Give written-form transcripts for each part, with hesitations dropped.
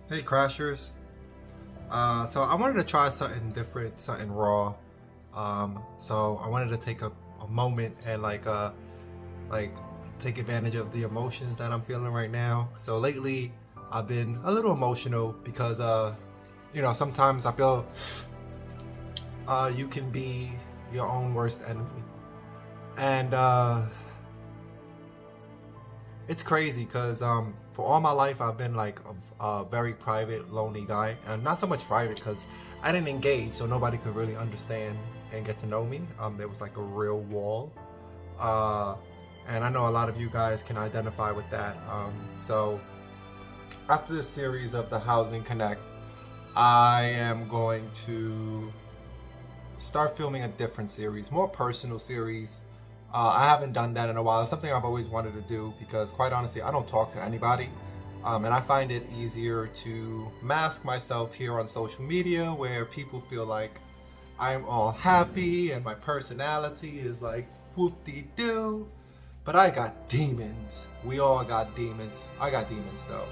Hey Crashers. So I wanted to try something different, something raw. So I wanted to take a moment and like take advantage of the emotions that I'm feeling right now. So lately I've been a little emotional because sometimes I feel you can be your own worst enemy. And it's crazy because for all my life I've been like a very private, lonely guy, and not so much private because I didn't engage, so nobody could really understand and get to know me. There was like a real wall, uh, and I know a lot of you guys can identify with that. So after this series of the Housing Connect, I am going to start filming a different series, more personal series. I haven't done that in a while. It's something I've always wanted to do because, quite honestly, I don't talk to anybody. And I find it easier to mask myself here on social media where people feel like I'm all happy and my personality is like whoop-de-doo. But I got demons. We all got demons. I got demons though.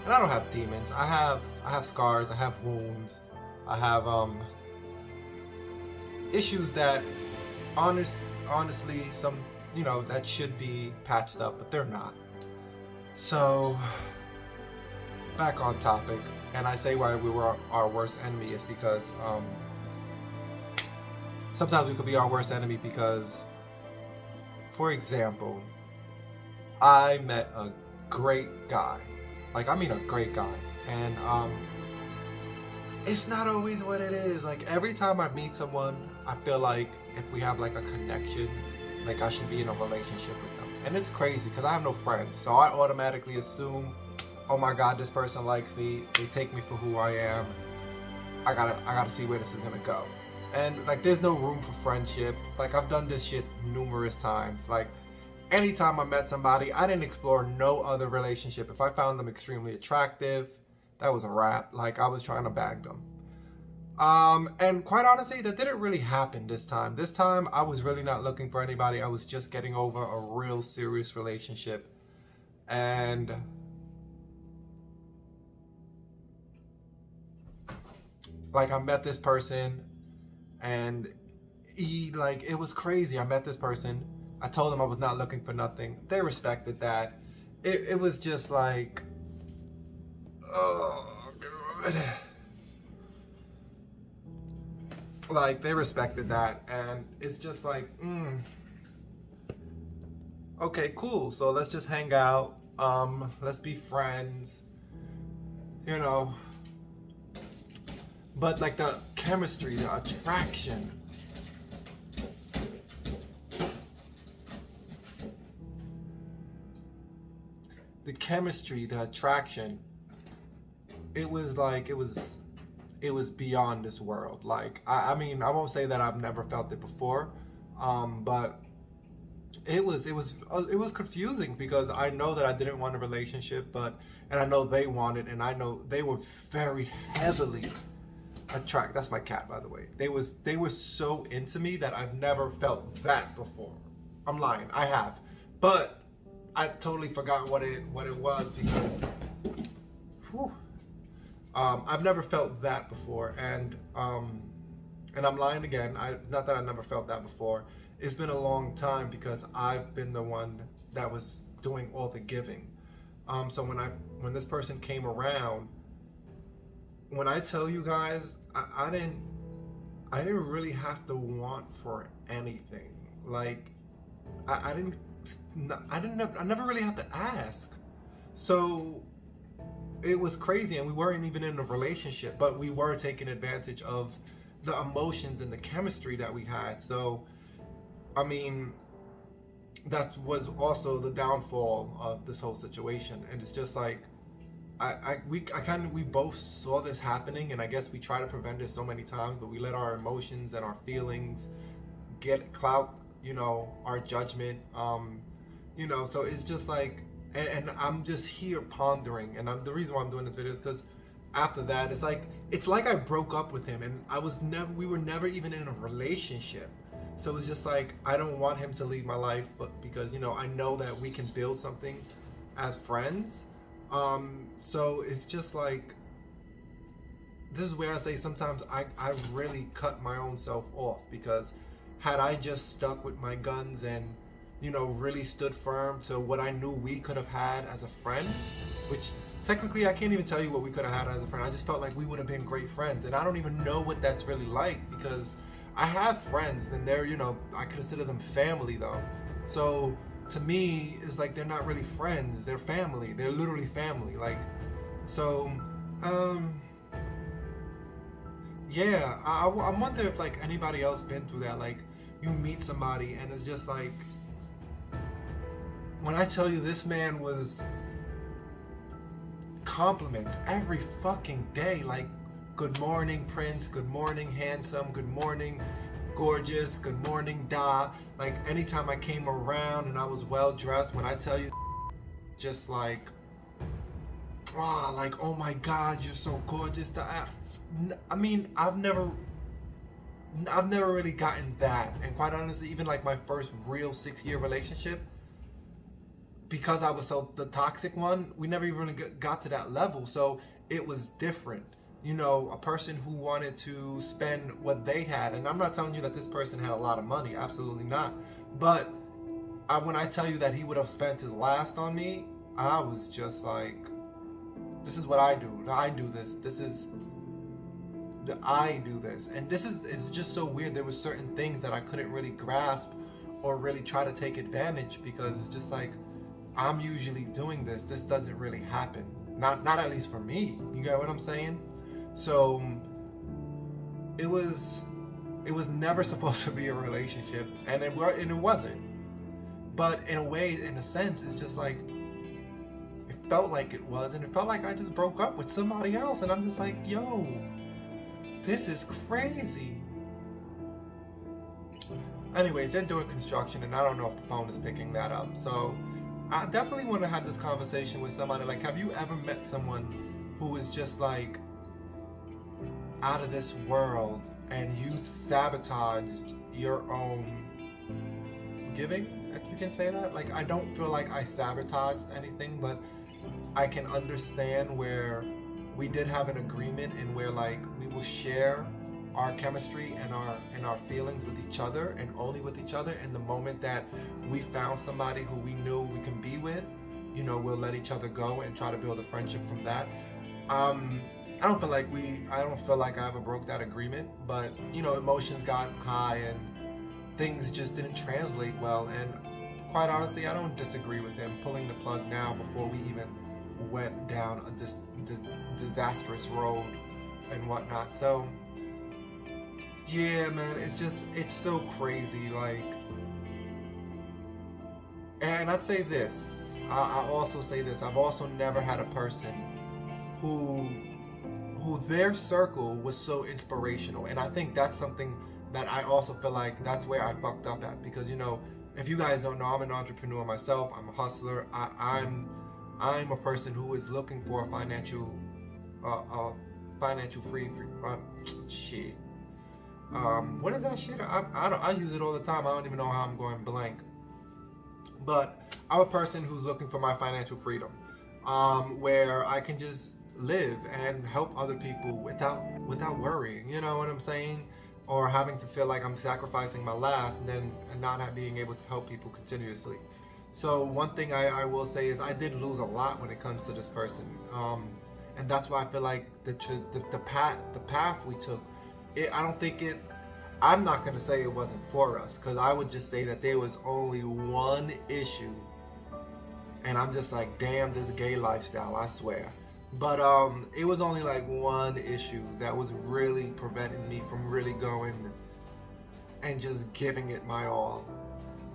And I don't have demons. I have scars. I have wounds. I have issues that honestly some that should be patched up, but they're not. So back on topic, and I say why we were our worst enemy is because sometimes we could be our worst enemy because, for example, I met a great guy, like I mean a great guy, and it's not always what it is. Like every time I meet someone, I feel like if we have like a connection, like I should be in a relationship with them. And it's crazy because I have no friends, so I automatically assume, oh my god, this person likes me, they take me for who I am. I gotta see where this is gonna go. And like there's no room for friendship. Like I've done this shit numerous times. Like anytime I met somebody, I didn't explore no other relationship. If I found them extremely attractive, that was a wrap. Like I was trying to bag them. And quite honestly, that didn't really happen this time. This time, I was really not looking for anybody. I was just getting over a real serious relationship. And like I met this person and it was crazy. I met this person. I told them I was not looking for nothing. They respected that. It was just like, oh god. Like they respected that, and it's just like okay, cool, so let's just hang out, let's be friends, you know. But like the chemistry, the attraction, the attraction, it was like it was beyond this world. Like I mean, I won't say that I've never felt it before, but it was confusing because I know that I didn't want a relationship, and I know they wanted, and I know they were very heavily attracted. That's my cat, by the way. They were so into me that I've never felt that before. I'm lying, I have, but I totally forgot what it was because. Whew, I've never felt that before, and I'm lying again. Not that I never felt that before. It's been a long time because I've been the one that was doing all the giving. So when this person came around, when I tell you guys, I didn't really have to want for anything. Like I never really had to ask. So it was crazy, and we weren't even in a relationship, but we were taking advantage of the emotions and the chemistry that we had. So I mean, that was also the downfall of this whole situation. And it's just like we both saw this happening, and I guess we try to prevent it so many times, but we let our emotions and our feelings get clout, our judgment, so it's just like, and I'm just here pondering, and the reason why I'm doing this video is because after that, it's like I broke up with him, and we were never even in a relationship. So it's just like I don't want him to leave my life, but because I know that we can build something as friends, So it's just like, this is where I say sometimes I really cut my own self off, because had I just stuck with my guns and, you know, really stood firm to what I knew we could have had as a friend, which technically I can't even tell you what we could have had as a friend. I just felt like we would have been great friends, and I don't even know what that's really like, because I have friends and they're, you know, I consider them family though. So to me, it's like they're not really friends, they're family. They're literally family. Like, so, yeah, I wonder if like anybody else been through that. Like, you meet somebody and it's just like, when I tell you this man was compliments every fucking day, like, good morning, Prince, good morning, handsome, good morning, gorgeous, good morning, Da. Like, anytime I came around and I was well dressed, when I tell you, just like, wow, like, oh my God, you're so gorgeous. I mean, I've never really gotten that. And quite honestly, even like my first real 6-year relationship, because I was so the toxic one, we never even really got to that level. So it was different. You know, a person who wanted to spend what they had, and I'm not telling you that this person had a lot of money, absolutely not. But when I tell you that he would have spent his last on me, I was just like, this is what I do. I do this. I do this. And it's just so weird. There were certain things that I couldn't really grasp or really try to take advantage, because it's just like, I'm usually doing this. This doesn't really happen. Not at least for me. You get what I'm saying? So it was never supposed to be a relationship, and it wasn't. But in a way, in a sense, it's just like, it felt like it was, and it felt like I just broke up with somebody else, and I'm just like, yo, this is crazy. Anyways, they're doing construction, and I don't know if the phone is picking that up. So I definitely want to have this conversation with somebody. Like, have you ever met someone who is just like out of this world, and you've sabotaged your own giving, if you can say that? Like, I don't feel like I sabotaged anything, but I can understand where we did have an agreement, and where like we will share our chemistry and our feelings with each other, and only with each other. In the moment that we found somebody who we knew we can be with, you know, we'll let each other go and try to build a friendship from that. I don't feel like I ever broke that agreement, but, you know, emotions got high and things just didn't translate well. And quite honestly, I don't disagree with him pulling the plug now, before we even went down a disastrous road and whatnot. So yeah, man, it's so crazy. Like, and I'd say this, I also say this, I've also never had a person who their circle was so inspirational. And I think that's something that I also feel like that's where I fucked up at, because, you know, if you guys don't know, I'm an entrepreneur myself. I'm a hustler. I'm a person who is looking for a financial free shit. What is that shit? I use it all the time. I don't even know how I'm going blank. But I'm a person who's looking for my financial freedom, where I can just live and help other people without worrying. You know what I'm saying? Or having to feel like I'm sacrificing my last and not being able to help people continuously. So one thing I will say is I did lose a lot when it comes to this person, and that's why I feel like the path we took. I'm not going to say it wasn't for us, because I would just say that there was only one issue, and I'm just like, damn, this gay lifestyle, I swear. But it was only like one issue that was really preventing me from really going and just giving it my all.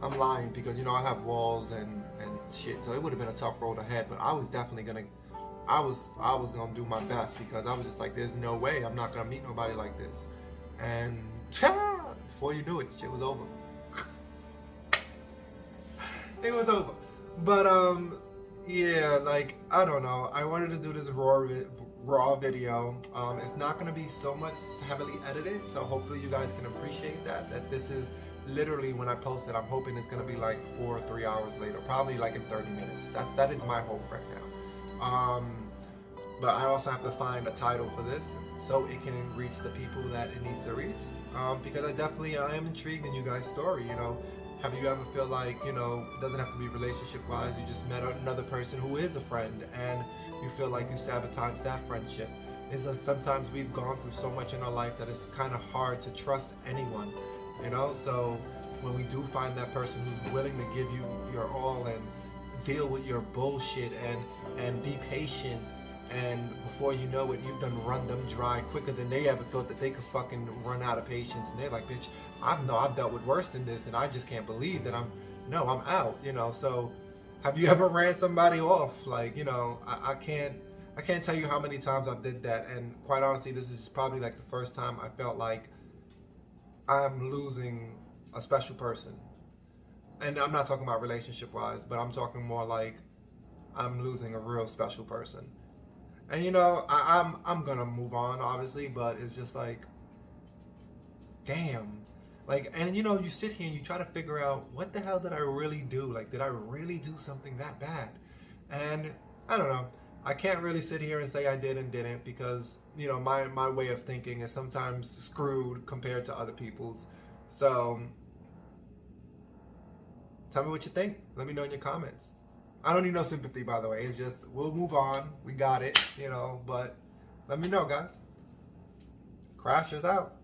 I'm lying, because, you know, I have walls and shit, so it would have been a tough road ahead, but I was definitely gonna do my best, because I was just like, there's no way I'm not gonna meet nobody like this. And before you knew it, shit was over. It was over. But yeah, like, I don't know, I wanted to do this raw video. It's not gonna be so much heavily edited, so hopefully you guys can appreciate that this is literally, when I post it, I'm hoping it's gonna be like 4 or 3 hours later, probably like in 30 minutes. That is my hope right now. But I also have to find a title for this so it can reach the people that it needs to reach. Because I am intrigued in you guys' story. You know, have you ever feel like, you know, it doesn't have to be relationship wise, you just met another person who is a friend and you feel like you sabotage that friendship? It's like sometimes we've gone through so much in our life that it's kind of hard to trust anyone, you know? So when we do find that person who's willing to give you your all and deal with your bullshit and be patient, and before you know it, you've done run them dry quicker than they ever thought that they could fucking run out of patience. And they're like, bitch, I've dealt with worse than this, and I just can't believe that I'm out, you know? So have you ever ran somebody off? Like, you know, I can't tell you how many times I've did that, and quite honestly, this is probably like the first time I felt like I'm losing a special person. And I'm not talking about relationship wise, but I'm talking more like I'm losing a real special person. And you know, I'm gonna move on, obviously, but it's just like, damn. Like, and you know, you sit here and you try to figure out, what the hell did I really do? Like, did I really do something that bad? And I don't know. I can't really sit here and say I did and didn't, because, you know, my way of thinking is sometimes screwed compared to other people's. So tell me what you think. Let me know in your comments. I don't need no sympathy, by the way. It's just, we'll move on. We got it, you know, but let me know, guys. Crashers out.